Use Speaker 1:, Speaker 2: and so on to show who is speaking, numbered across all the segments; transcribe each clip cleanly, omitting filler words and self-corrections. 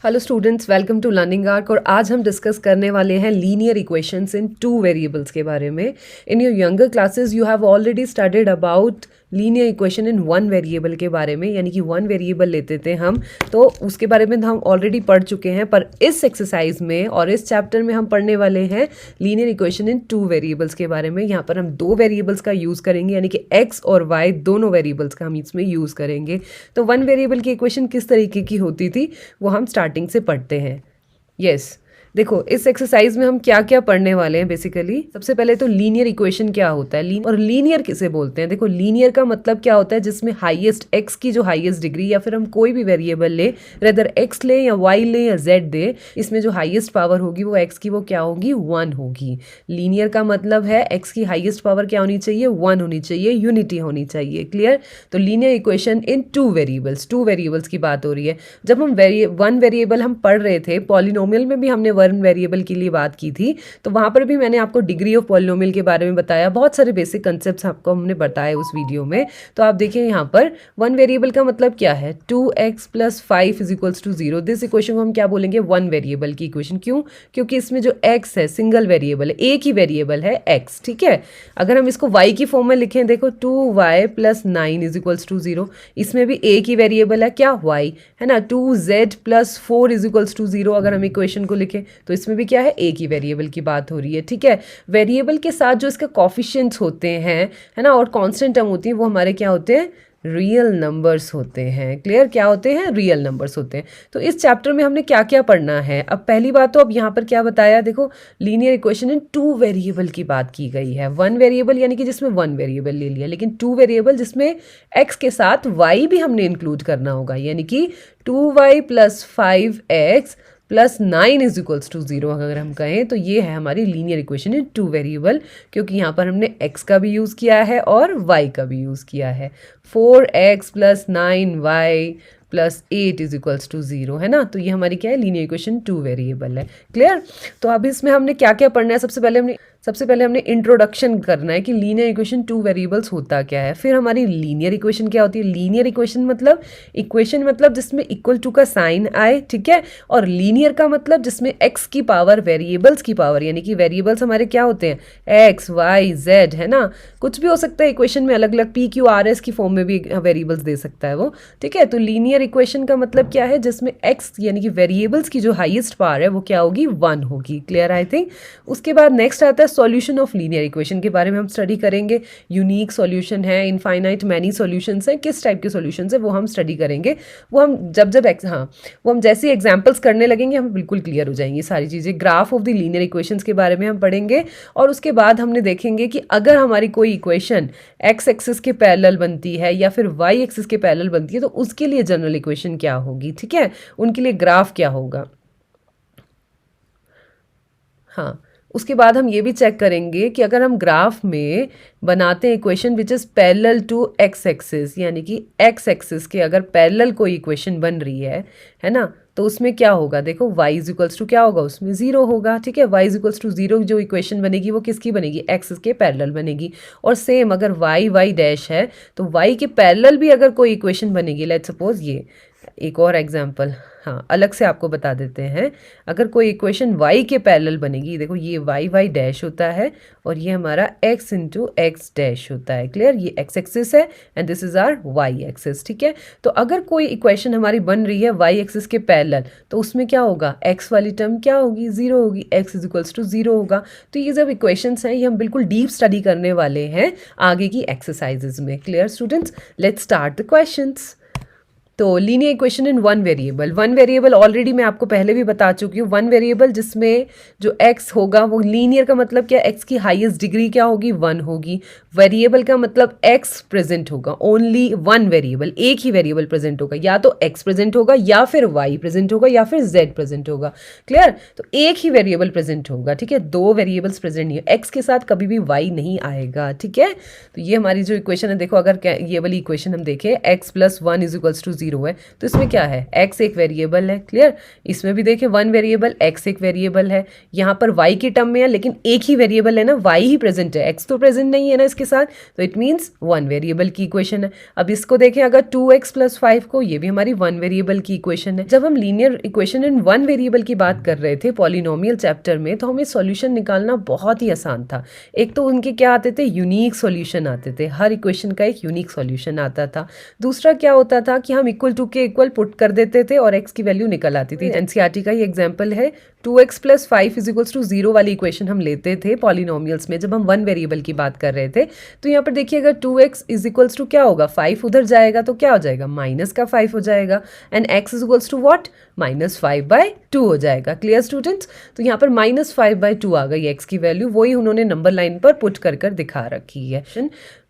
Speaker 1: Hello students, welcome to learning arc. और आज हम डिस्कस करने वाले हैं linear equations in two variables के बारे में। In your younger classes you have already studied about linear equation in one variable के बारे में, यानी कि वन वेरिएबल लेते थे हम, तो उसके बारे में हम ऑलरेडी पढ़ चुके हैं। पर इस एक्सरसाइज में और इस चैप्टर में हम पढ़ने वाले हैं लीनियर इक्वेशन इन टू वेरिएबल्स के बारे में। यहाँ पर हम दो वेरिएबल्स का यूज़ करेंगे, यानी कि एक्स और वाई दोनों वेरिएबल्स का हम इसमें यूज़ करेंगे। तो वन वेरिएबल की इक्वेशन किस तरीके की होती थी वो हम स्टार्टिंग से पढ़ते हैं। यस, देखो इस एक्सरसाइज में हम क्या क्या पढ़ने वाले हैं। बेसिकली सबसे पहले तो लीनियर इक्वेशन क्या होता है और लीनियर किसे बोलते हैं। देखो लीनियर का मतलब क्या होता है, जिसमें हाईएस्ट एक्स की जो हाईएस्ट डिग्री, या फिर हम कोई भी वेरिएबल ले, रेदर एक्स ले या वाई ले या जेड दे, इसमें जो हाईएस्ट पावर होगी वो एक्स की वो क्या होगी, 1 होगी। लीनियर का मतलब है एक्स की हाईएस्ट पावर क्या होनी चाहिए, 1 होनी चाहिए, यूनिटी होनी चाहिए। क्लियर। तो लीनियर इक्वेशन इन टू वेरिएबल्स की बात हो रही है। जब हम वन वेरिएबल हम पढ़ रहे थे, पॉलिनोमियल में भी हमने वन वेरिएबल के लिए बात की थी, तो वहां पर भी मैंने आपको डिग्री ऑफ पॉलिनोमियल के बारे में बताया। बहुत सारे बेसिक कंसेप्ट्स आपको हमने बताए उस वीडियो में। तो आप देखिए यहाँ पर वन वेरिएबल का मतलब क्या है, 2x + 5 = 0। दिस इक्वेशन को हम क्या बोलेंगे, वन वेरिएबल की इक्वेशन। क्यों? क्योंकि इसमें जो x है सिंगल वेरिएबल है, एक ही वेरिएबल है x। ठीक है। अगर हम इसको y की फॉर्म में लिखें, देखो 2y + 9 = 0, इसमें भी एक ही वेरिएबल है, क्या, y है ना। 2z + 4 = 0 अगर हम इक्वेशन को लिखें तो इसमें भी क्या है, एक ही वेरिएबल की बात हो रही है। ठीक है। वेरिएबल के साथ जो इसके कोफिशिएंट्स होते हैं, है ना, और कांस्टेंट टर्म होती है, वो हमारे क्या होते हैं, रियल नंबर्स होते हैं। क्लियर। क्या होते हैं, रियल नंबर्स होते हैं। तो इस चैप्टर में हमने क्या क्या पढ़ना है। अब पहली बात तो अब यहाँ पर क्या बताया, देखो लीनियर इक्वेशन इन टू वेरिएबल की बात की गई है। वन वेरिएबल यानी कि जिसमें वन वेरिएबल ले लिया, लेकिन टू वेरिएबल जिसमें एक्स के साथ वाई भी हमने इंक्लूड करना होगा, यानी कि 2y + 5x + 9 = 0 अगर हम कहें तो ये है हमारी लीनियर इक्वेशन इन टू वेरिएबल, क्योंकि यहाँ पर हमने x का भी यूज़ किया है और y का भी यूज़ किया है। 4x + 9y + 8 = 0, है ना। तो ये हमारी क्या है, लीनियर इक्वेशन टू वेरिएबल है। क्लियर। तो अब इसमें हमने क्या क्या पढ़ना है, सबसे पहले हमने इंट्रोडक्शन करना है कि लीनियर इक्वेशन टू वेरिएबल्स होता क्या है। फिर हमारी लीनियर इक्वेशन क्या होती है। लीनियर इक्वेशन मतलब जिसमें इक्वल टू का साइन आए। ठीक है। और लीनियर का मतलब जिसमें एक्स की पावर, वेरिएबल्स की पावर, यानी कि वेरिएबल्स हमारे क्या होते हैं, एक्स वाई जेड, है ना। कुछ भी हो सकता है इक्वेशन में, अलग अलग PQRS की फॉर्म में भी वेरिएबल्स दे सकता है वो। ठीक है। तो लीनियर इक्वेशन का मतलब क्या है, जिसमें एक्स यानी कि वेरिएबल्स की जो हाईएस्ट पावर है वो क्या होगी, 1 होगी। Clear, I think. उसके बाद नेक्स्ट आता है सॉल्यूशन ऑफ लीनियर इक्वेशन के बारे में हम स्टडी करेंगे। यूनिक सॉल्यूशन है, इनफाइनाइट मैनी सॉल्यूशंस हैं, किस टाइप के सॉल्यूशंस है वो हम स्टडी करेंगे। वो हम वो हम जैसे एग्जांपल्स करने लगेंगे हम बिल्कुल क्लियर हो जाएंगी सारी चीज़ें। Graph of the linear equations के बारे में हम पढ़ेंगे, और उसके बाद हमने देखेंगे कि अगर हमारी कोई इक्वेशन एक्स एक्सिस के पैरेलल बनती है या फिर वाई एक्सिस के पैरेलल बनती है तो उसके लिए जनरल इक्वेशन क्या होगी। ठीक है। उनके लिए ग्राफ क्या होगा। हाँ, उसके बाद हम ये भी चेक करेंगे कि अगर हम ग्राफ में बनाते हैं equation which is parallel to x axis, यानी कि एक्स एक्सिस के अगर पैरेलल कोई इक्वेशन बन रही है ना, तो उसमें क्या होगा, देखो y = क्या होगा, उसमें 0 होगा। ठीक है। y = 0 जो इक्वेशन बनेगी वो किसकी बनेगी, एक्सिस के पैरेलल बनेगी। और सेम अगर y डैश है तो y के पैरेलल भी अगर कोई इक्वेशन बनेगी, लेट्स सपोज ये एक और एग्जांपल, हाँ अलग से आपको बता देते हैं। अगर कोई इक्वेशन y के पैरेलल बनेगी, देखो ये y डैश होता है और ये हमारा x × x डैश होता है। क्लियर। ये x एक्सिस है and this is our y axis. ठीक है। तो अगर कोई इक्वेशन हमारी बन रही है y एक्सिस के पैरेलल, तो उसमें क्या होगा, x वाली टर्म क्या होगी, 0 होगी, x = 0 होगा। तो ये जब इक्वेशंस हैं ये हम बिल्कुल डीप स्टडी करने वाले हैं आगे की एक्सरसाइजेज में। Clear students, let's start the questions. तो linear equation in one variable already मैं आपको पहले भी बता चुकी हूँ। वन वेरिएबल जिसमें जो x होगा वो लीनियर का मतलब क्या, x की हाईएस्ट डिग्री क्या होगी, 1 होगी। वेरिएबल का मतलब x प्रेजेंट होगा, ओनली वन वेरिएबल, एक ही वेरिएबल प्रेजेंट होगा, या तो x प्रेजेंट होगा या फिर y प्रेजेंट होगा या फिर z प्रेजेंट होगा। क्लियर। तो एक ही वेरिएबल प्रेजेंट होगा। ठीक है। दो वेरिएबल्स प्रेजेंट नहीं है, x के साथ कभी भी y नहीं आएगा। ठीक है। तो ये हमारी जो इक्वेशन है, देखो अगर ये वाली इक्वेशन हम देखें, x + 1 = 0 0 है, तो इसमें क्या है, x एक वेरिएबल है, क्लियर। इसमें भी देखें 1 वेरिएबल, x एक वेरिएबल है, यहाँ पर y की टर्म में है लेकिन एक ही वेरिएबल है ना, y ही प्रेजेंट है, x तो प्रेजेंट नहीं है ना इसके साथ, तो इट मीन्स 1 वेरिएबल की इक्वेशन है। अब इसको देखें अगर 2x + 5 को, ये भी हमारी 1 वेरिएबल की इक्वेशन है। जब हम लीनियर इक्वेशन इन 1 वेरिएबल की बात कर रहे थे पॉलिनोमियल चैप्टर में, तो हमें सॉल्यूशन निकालना बहुत ही आसान था। एक तो उनके क्या आते थे, यूनिक सॉल्यूशन आते थे, हर इक्वेशन का एक यूनिक सॉल्यूशन आता था। दूसरा क्या होता था कि हम इक्वल टू के इक्वल पुट कर देते थे और x की वैल्यू निकल आती थी। एनसीईआरटी का ही एग्जांपल है, 2x + 5 = 0 वाली इक्वेशन हम लेते थे पॉलिनोमियल्स में जब हम 1 वेरिएबल की बात कर रहे थे। तो यहाँ पर देखिए अगर 2x = क्या होगा, 5 उधर जाएगा तो क्या हो जाएगा, -5 हो जाएगा, एंड x = व्हाट, -5/2 हो जाएगा। क्लियर स्टूडेंट्स, तो यहाँ पर -5/2 आ गई x की वैल्यू, वही उन्होंने नंबर लाइन पर पुट कर दिखा रखी है।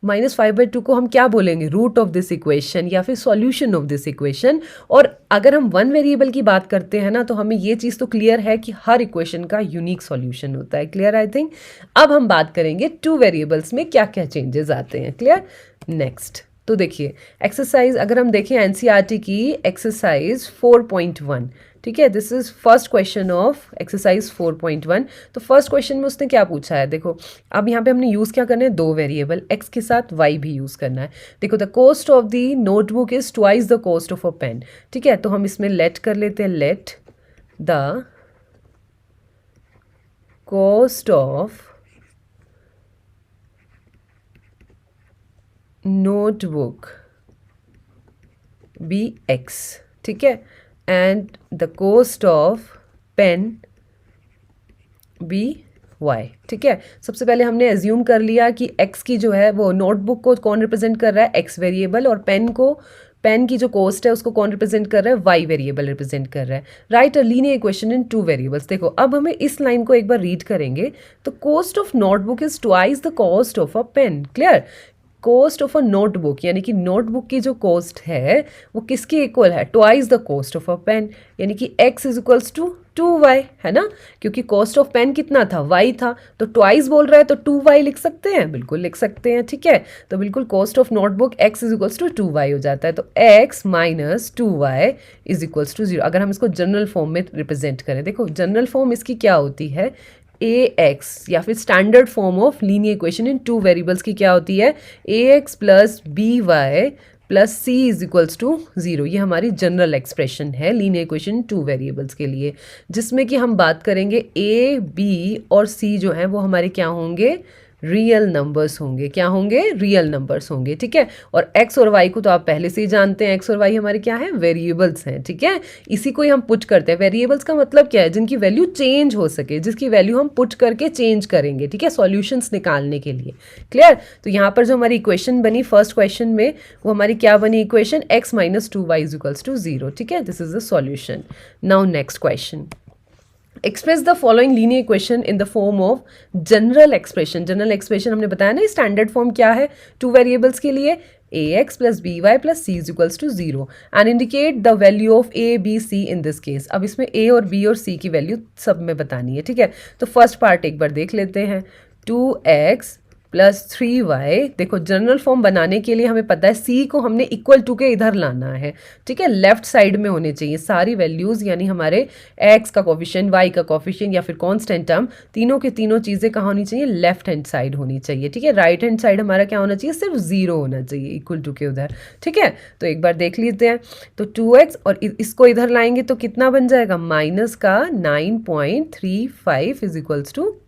Speaker 1: -5/2 को हम क्या बोलेंगे, रूट ऑफ दिस इक्वेशन या फिर सॉल्यूशन ऑफ दिस इक्वेशन। और अगर हम 1 वेरिएबल की बात करते हैं ना, तो हमें ये चीज़ तो क्लियर है कि हर इक्वेशन का यूनिक सॉल्यूशन होता है। Clear I think. अब हम बात करेंगे 2 वेरिएबल्स में क्या क्या चेंजेस आते हैं। क्लियर। नेक्स्ट तो देखिए एक्सरसाइज, अगर हम देखें एनसीईआरटी की एक्सरसाइज 4.1, ठीक है, this is first question of exercise 4.1। तो फर्स्ट क्वेश्चन में उसने क्या पूछा है, देखो अब यहाँ पे हमने यूज़ क्या करना है, 2 वेरिएबल, x के साथ y भी यूज़ करना है। देखो the cost of the notebook is twice the cost of a pen, ठीक है, तो हम इसमें लेट कर लेते हैं, let the cost of notebook be x, ठीक है, and the cost of pen be y, ठीक है। सबसे पहले हमने एज्यूम कर लिया कि x की जो है वो नोटबुक को कौन रिप्रेजेंट कर रहा है, x वेरिएबल, और पेन की जो कॉस्ट है उसको कौन रिप्रेजेंट कर रहा है, y वेरिएबल रिप्रेजेंट कर रहा है। Right a linear equation in 2 variables. देखो अब हमें इस लाइन को एक बार रीड करेंगे, तो cost of notebook is twice the cost of a pen. Clear. Cost of a notebook यानी कि नोटबुक की जो कॉस्ट है वो किसकी इक्वल है, twice the cost of a pen, यानी कि x = 2y, है ना, क्योंकि कॉस्ट ऑफ पेन कितना था, y था, तो ट्वाइस बोल रहा है तो 2y लिख सकते हैं, बिल्कुल लिख सकते हैं, ठीक है। तो बिल्कुल cost of notebook x = 2y हो जाता है, तो x - 2y = 0। अगर हम इसको जनरल फॉर्म में रिप्रेजेंट करें, देखो जनरल फॉर्म इसकी क्या होती है, ax, या फिर standard form of linear equation in 2 variables की क्या होती है, ax + by + c = 0। ये हमारी जनरल एक्सप्रेशन है लीनियर इक्वेशन 2 वेरिएबल्स के लिए, जिसमें कि हम बात करेंगे a, b और c जो है वो हमारे क्या होंगे, रियल नंबर्स होंगे। क्या होंगे, रियल नंबर्स होंगे, ठीक है। और x और y को तो आप पहले से ही जानते हैं, x और y हमारे क्या है, वेरिएबल्स हैं, ठीक है। इसी को ही हम पुट करते हैं। वेरिएबल्स का मतलब क्या है, जिनकी वैल्यू चेंज हो सके, जिसकी वैल्यू हम पुट करके चेंज करेंगे, ठीक है, सॉल्यूशंस निकालने के लिए। क्लियर। तो यहाँ पर जो हमारी इक्वेशन बनी फर्स्ट क्वेश्चन में, वो हमारी क्या बनी इक्वेशन, x - 2y = 0, ठीक है, this is the solution. Now next question, express the following linear equation in the form of general expression. General expression हमने बताया ना, स्टैंडर्ड फॉर्म क्या है 2 वेरिएबल्स के लिए, ax + by + c = 0 and indicate the value of a, b, c in this case. अब इसमें a और b और c की वैल्यू सब में बतानी है, ठीक है। तो फर्स्ट पार्ट एक बार देख लेते हैं, 2x + 3y। देखो जनरल फॉर्म बनाने के लिए हमें पता है c को हमने = के इधर लाना है, ठीक है, लेफ्ट साइड में होने चाहिए सारी वैल्यूज़, यानी हमारे x का कोफिशिएंट, y का कोफिशिएंट या फिर कांस्टेंट टर्म, तीनों के तीनों चीज़ें कहाँ होनी चाहिए, लेफ्ट हैंड साइड होनी चाहिए, ठीक है। राइट हैंड साइड हमारा क्या होना चाहिए, सिर्फ 0 होना चाहिए, = के उधर, ठीक है। तो एक बार देख लेते हैं, तो 2x और इसको इधर लाएंगे तो कितना बन जाएगा, -9.35 =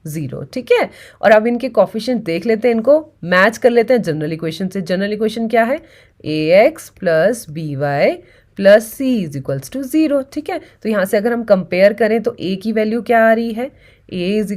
Speaker 1: 0, ठीक है। और अब इनके कोफिशिएंट देख लेते हैं, इनको मैच कर लेते हैं जनरल इक्वेशन से। जनरल इक्वेशन क्या है, ax + by + c = 0, ठीक है। तो यहाँ से अगर हम कंपेयर करें तो a की वैल्यू क्या आ रही है, a =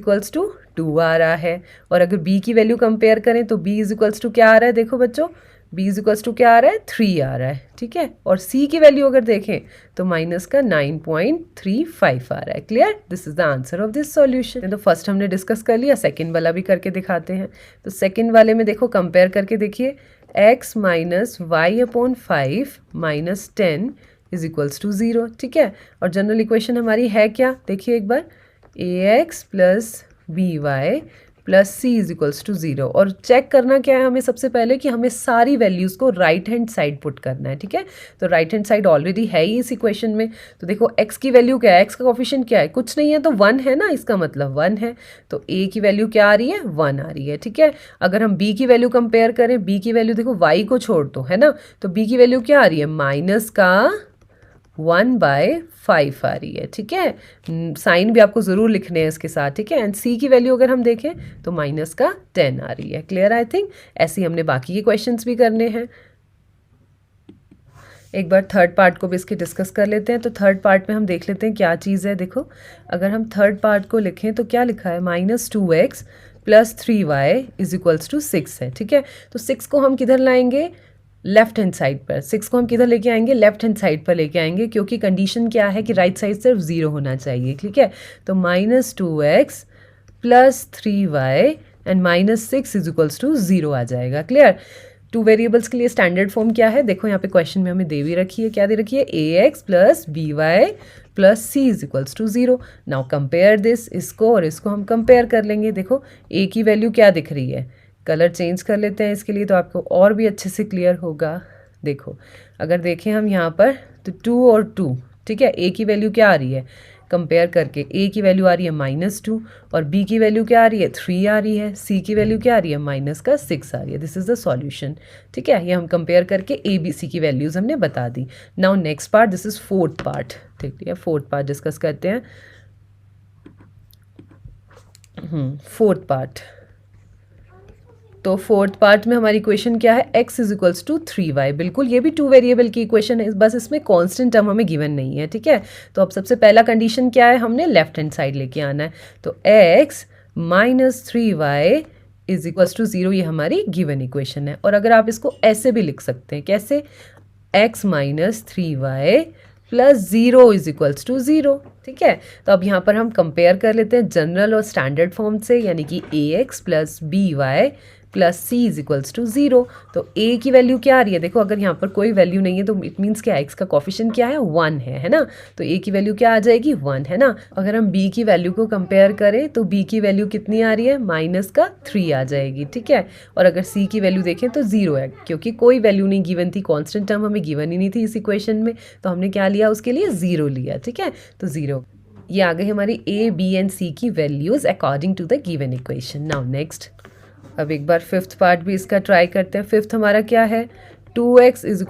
Speaker 1: 2 आ रहा है, और अगर b की वैल्यू कंपेयर करें तो b = क्या आ रहा है, देखो बच्चों b = क्या आ रहा है, 3 आ रहा है, ठीक है। और c की वैल्यू अगर देखें तो -9.35 आ रहा है। Clear, this is the answer of this solution. तो फर्स्ट हमने डिस्कस कर लिया, सेकंड वाला भी करके दिखाते हैं। तो सेकंड वाले में देखो कंपेयर करके देखिए, x - y/5 - 10 = 0, ठीक है। और जनरल इक्वेशन हमारी है क्या, देखिए एक बार, ax + by plus c is equals to 0। और चेक करना क्या है हमें सबसे पहले कि हमें सारी वैल्यूज़ को राइट हैंड साइड पुट करना है, ठीक है। तो राइट हैंड साइड ऑलरेडी है ही इस इक्वेशन में। तो देखो x की वैल्यू क्या है, x का कोफिशिएंट क्या है, कुछ नहीं है तो 1 है ना, इसका मतलब 1 है। तो a की वैल्यू क्या आ रही है, 1 आ रही है, ठीक है। अगर हम b की वैल्यू कंपेयर करें, b की वैल्यू देखो y को छोड़ दो, है ना, तो b की वैल्यू क्या आ रही है, माइनस का 1/5 आ रही है, ठीक है। साइन भी आपको ज़रूर लिखने हैं इसके साथ, ठीक है। एंड सी की वैल्यू अगर हम देखें तो माइनस का 10 आ रही है। Clear, I think. ऐसे ही हमने बाकी के क्वेश्चंस भी करने हैं। एक बार थर्ड पार्ट को भी इसके डिस्कस कर लेते हैं। तो थर्ड पार्ट में हम देख लेते हैं क्या चीज़ है। देखो, अगर हम थर्ड पार्ट को लिखें तो क्या लिखा है, -2x + 3y = 6 है, ठीक है। तो 6 को हम किधर लाएंगे, लेफ्ट हैंड साइड पर। 6 को हम किधर लेके आएंगे, लेफ्ट हैंड साइड पर लेके आएंगे, क्योंकि कंडीशन क्या है कि राइट साइड सिर्फ 0 होना चाहिए, ठीक है। तो -2x + 3y एंड -6 = 0 आ जाएगा। क्लियर। टू वेरिएबल्स के लिए स्टैंडर्ड फॉर्म क्या है, देखो यहाँ पे क्वेश्चन में हमें दे भी रखी है, क्या दे रखी है, ax + by + c = 0। Now compare this, इसको और इसको हम कंपेयर कर लेंगे। देखो a की वैल्यू क्या दिख रही है, कलर चेंज कर लेते हैं इसके लिए तो आपको और भी अच्छे से क्लियर होगा। देखो, अगर देखें हम यहाँ पर तो 2 और 2, ठीक है। a की वैल्यू क्या आ रही है, कंपेयर करके a की वैल्यू आ रही है -2 और b की वैल्यू क्या आ रही है, 3 आ रही है, c की वैल्यू क्या आ रही है, -6 आ रही है। दिस इज़ द सॉल्यूशन, ठीक है। ये हम कंपेयर करके a b c की वैल्यूज़ हमने बता दी। Now next part, this is fourth part, ठीक है। फोर्थ पार्ट डिस्कस करते हैं। फोर्थ पार्ट, तो फोर्थ पार्ट में हमारी इक्वेशन क्या है, x = 3y। बिल्कुल, ये भी टू वेरिएबल की इक्वेशन है, बस इसमें कांस्टेंट टर्म हमें गिवन नहीं है, ठीक है। तो अब सबसे पहला कंडीशन क्या है, हमने लेफ्ट हैंड साइड लेके आना है। तो x - 3y = 0, ये हमारी गिवन इक्वेशन है। और अगर आप इसको ऐसे भी लिख सकते हैं, कैसे, x - 3y + 0 = 0, ठीक है। तो अब यहाँ पर हम कंपेयर कर लेते हैं जनरल और स्टैंडर्ड फॉर्म से, यानी कि ax + by + c = 0। तो a की वैल्यू क्या आ रही है, देखो अगर यहाँ पर कोई वैल्यू नहीं है तो इट मीन्स क्या, x का कोफिशिएंट क्या है, 1 है ना। तो a की वैल्यू क्या आ जाएगी, 1, है ना। अगर हम b की वैल्यू को कंपेयर करें तो b की वैल्यू कितनी आ रही है, -3 आ जाएगी, ठीक है। और अगर c की वैल्यू देखें तो 0 है, क्योंकि कोई वैल्यू नहीं गिवन थी, कॉन्स्टेंट टर्म हमें गिवन ही नहीं थी इस इक्वेशन में, तो हमने क्या लिया, उसके लिए 0 लिया, ठीक है। तो 0, ये आ गई हमारी a, b एंड c की values according to the given equation. Now next, अब एक बार फिफ्थ पार्ट भी इसका ट्राई करते हैं। फिफ्थ हमारा क्या है, 2x =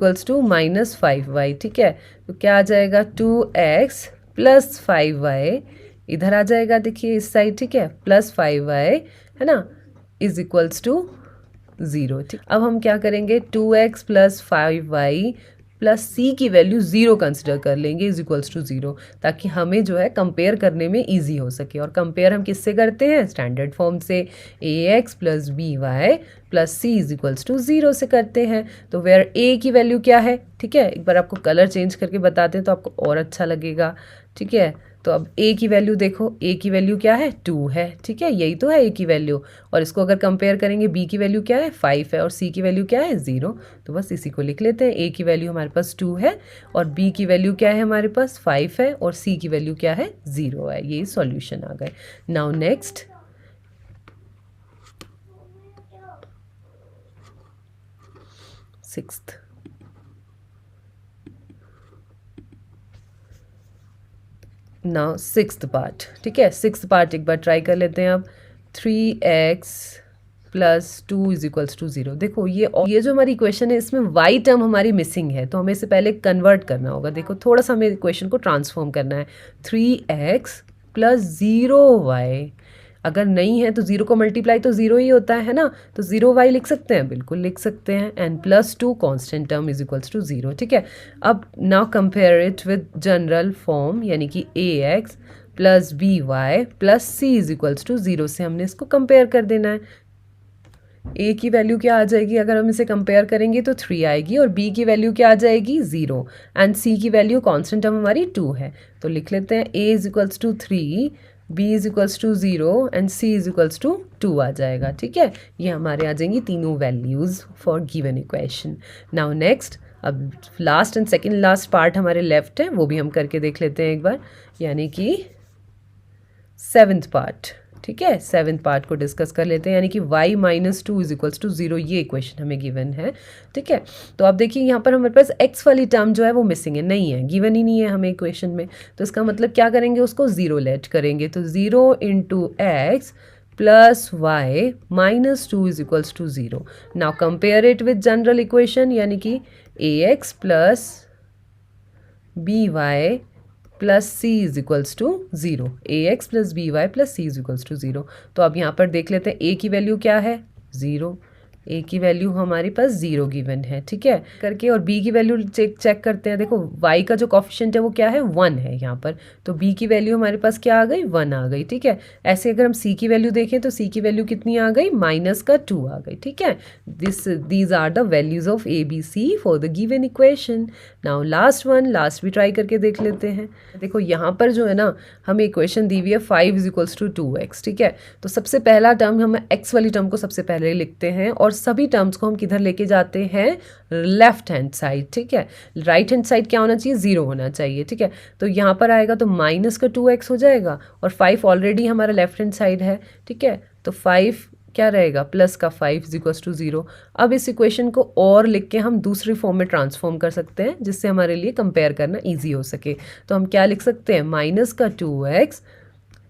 Speaker 1: -5y, ठीक है। तो क्या आ जाएगा, 2x + 5y इधर आ जाएगा, देखिए इस साइड, ठीक है, +5y, है ना, = 0, ठीक। अब हम क्या करेंगे, 2x + 5y + c की वैल्यू 0 कंसिडर कर लेंगे =0, ताकि हमें जो है कंपेयर करने में इजी हो सके। और कंपेयर हम किससे करते हैं, स्टैंडर्ड फॉर्म से, ax + by + c = 0 से करते हैं। तो वेयर a की वैल्यू क्या है, ठीक है, एक बार आपको कलर चेंज करके बताते हैं तो आपको और अच्छा लगेगा, ठीक है। तो अब a की वैल्यू देखो, a की वैल्यू क्या है, 2 है, ठीक है, यही तो है a की वैल्यू। और इसको अगर कंपेयर करेंगे, b की वैल्यू क्या है, 5 है, और c की वैल्यू क्या है, 0। तो बस इसी को लिख लेते हैं, a की वैल्यू हमारे पास 2 है और b की वैल्यू क्या है, हमारे पास 5 है, और c की वैल्यू क्या है, 0 है। यही सॉल्यूशन आ गए। Now next, sixth, now sixth part, ठीक है। सिक्स्थ पार्ट एक बार ट्राई कर लेते हैं। अब 3x + 2 = 0। देखो ये जो हमारी इक्वेशन है, इसमें y टर्म हमारी मिसिंग है, तो हमें इसे पहले कन्वर्ट करना होगा। देखो थोड़ा सा हमें इक्वेशन को ट्रांसफॉर्म करना है। 3x + 0y, अगर नहीं है तो 0 को मल्टीप्लाई तो 0 ही होता है ना, तो 0y लिख सकते हैं, बिल्कुल लिख सकते हैं। एंड +2 कॉन्स्टेंट टर्म = 0, ठीक है। अब now compare it with general form, यानी कि ax + by + c = 0 से हमने इसको कंपेयर कर देना है। a की वैल्यू क्या आ जाएगी, अगर हम इसे कंपेयर करेंगे तो 3 आएगी, और b की वैल्यू क्या आ जाएगी, 0, एंड c की वैल्यू कॉन्स्टेंट टर्म हमारी 2 है। तो लिख लेते हैं a = 3, b = 0 एंड c = 2 आ जाएगा, ठीक है। ये हमारे आ जाएंगी तीनों values for given equation. Now next, अब last and second last part हमारे लेफ्ट है, वो भी हम करके देख लेते हैं एक बार, यानी कि सेवेंथ पार्ट, ठीक है, 7th पार्ट को डिस्कस कर लेते हैं, यानी कि y minus 2 is equals to 0, ये इक्वेशन हमें गिवन है। ठीक है, तो आप देखिए यहाँ पर हमारे पास x वाली टर्म जो है वो मिसिंग है, नहीं है, गिवन ही नहीं है हमें इक्वेशन में। तो इसका मतलब क्या करेंगे, उसको 0 लेट करेंगे। तो 0 into x plus y minus 2 is equals to 0। Now compare it with general equation, यानी कि ax plus by plus c is equals to 0, a x plus b y plus c is equals to 0। तो अब यहाँ पर देख लेते हैं ए की वैल्यू क्या है, 0, ए की वैल्यू हमारे पास 0 गिवन है। ठीक है, करके और बी की वैल्यू चेक करते हैं। देखो वाई का जो कॉफिशिएंट है वो क्या है, 1 है यहाँ पर, तो बी की वैल्यू हमारे पास क्या आ गई, 1 आ गई। ठीक है, ऐसे अगर हम सी की वैल्यू देखें तो सी की वैल्यू कितनी आ गई, -2 आ गई। ठीक है, these are the values of a b c for the given equation. Now last भी ट्राई करके देख लेते हैं। देखो यहाँ पर जो है ना, हमें इक्वेशन दी हुई है 5 इज इक्वल्स टू 2x। ठीक है, तो सबसे पहला टर्म हम x वाली टर्म को सबसे पहले लिखते हैं और सभी टर्म्स को हम किधर लेके जाते हैं, लेफ्ट हैंड साइड। ठीक है, राइट हैंड साइड क्या होना चाहिए, 0 होना चाहिए। ठीक है, तो यहाँ पर आएगा तो -2x हो जाएगा और 5 ऑलरेडी हमारा लेफ्ट हैंड साइड है। ठीक है, तो 5 क्या रहेगा, प्लस का 5 इज इक्वल्स टू 0। अब इस इक्वेशन को और लिख के हम दूसरी फॉर्म में ट्रांसफॉर्म कर सकते हैं, जिससे हमारे लिए कंपेयर करना ईजी हो सके। तो हम क्या लिख सकते हैं, -2x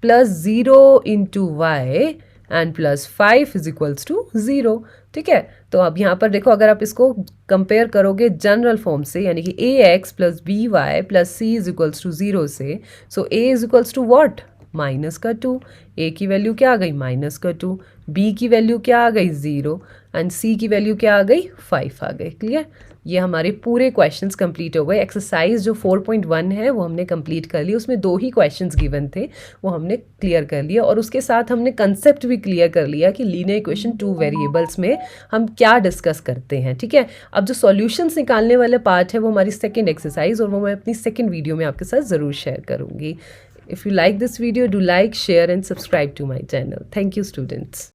Speaker 1: plus 0 into y and plus 5 is equals to 0। ठीक है, तो अब यहाँ पर देखो, अगर आप इसको कंपेयर करोगे जनरल फॉर्म से, यानी कि ax plus b y plus c is equals to 0 से, so a is equals to what, -2। a की वैल्यू क्या आ गई, -2, b की वैल्यू क्या आ गई, 0 एंड c की वैल्यू क्या आ गई, 5 आ गई। क्लियर, ये हमारे पूरे क्वेश्चंस कंप्लीट हो गए। एक्सरसाइज जो 4.1 है वो हमने कंप्लीट कर ली, उसमें 2 ही क्वेश्चंस गिवन थे, वो हमने क्लियर कर लिया और उसके साथ हमने कंसेप्ट भी क्लियर कर लिया कि लीनियर इक्वेशन 2 वेरिएबल्स में हम क्या डिस्कस करते हैं। ठीक है, अब जो सॉल्यूशंस निकालने वाले पार्ट है वो हमारी सेकेंड एक्सरसाइज, और वो मैं अपनी सेकेंड वीडियो में आपके साथ ज़रूर शेयर करूँगी। If you like this video, do like, share and subscribe to my channel. Thank you, students.